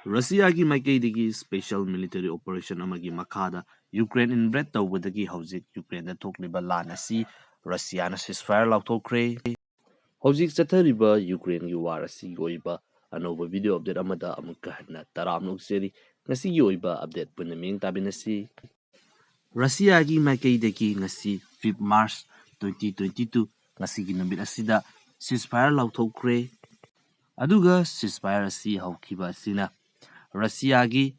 Russia's Maikaidigi special military operation amagi makada Ukraine invade tawbadagi hawjik Ukraine thokliba lan asi Russia na ceasefire Laothokre hawjik chathariba Ukraine gi war asi oiba anoba video update amada amukka hanna taramnuk seri ngasi gi oiba update punna ming tabinasi Russia's Maikaidigi ngasi 5 March 2022 ngasi gi numit asida ceasefire Laothokre aduga ceasefire asi hawkiba asina Russia's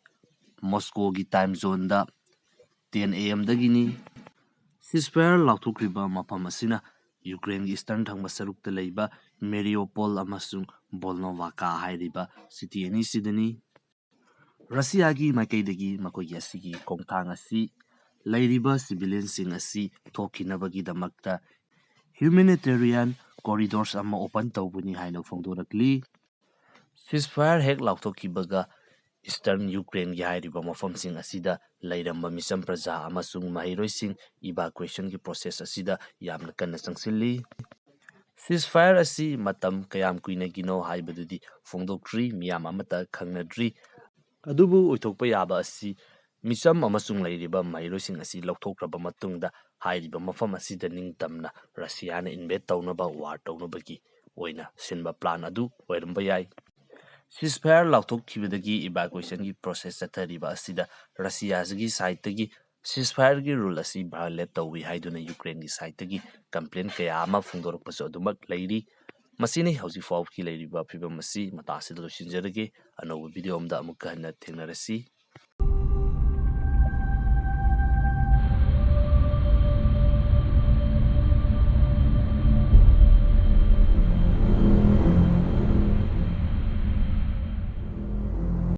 Moscow's time zone da 10 AM dagini ceasefire Laothokriba mafam asina Ukraine eastern thangba sarukta leiba Mariupol amasung Volnovaka hairiba city ani sidani Russia's Maikaidagi makogi asigi kongthang asi leiriba civilians sing asi thokinabagi damakta humanitarian corridors ama open tawbuni haino phongdorakli ceasefire hek Laothokribaga Eastern Ukraine gi hairiba mafamsing asida leiramba misam praja amasung mahiroising evacuation gi process asida yamna kanna changsilli ceasefire asi matam kayam kuina gino haibadudi phongdoktri miyam amata khangnadri adubu oithokpa yaba asi misam amasung leiriba mahiroising asi lauthokraba matungda hairiba mafam asida ningtamna Russia na invade tawnaba war tawnabagi oina sinba plan adu oiramba yai ceasefire Laothokibadagi evacuation gi process chathariba asida Russia's gi side tagi ceasefire gi rule asi violate tawi haiduna Ukraine gi side tagi complaint kaya ama phongdorokpasu adumak leiri masini hauji faw ki leiriba phibam asi mata asida losinjarage anoba video amda amukka hanna thengnarasi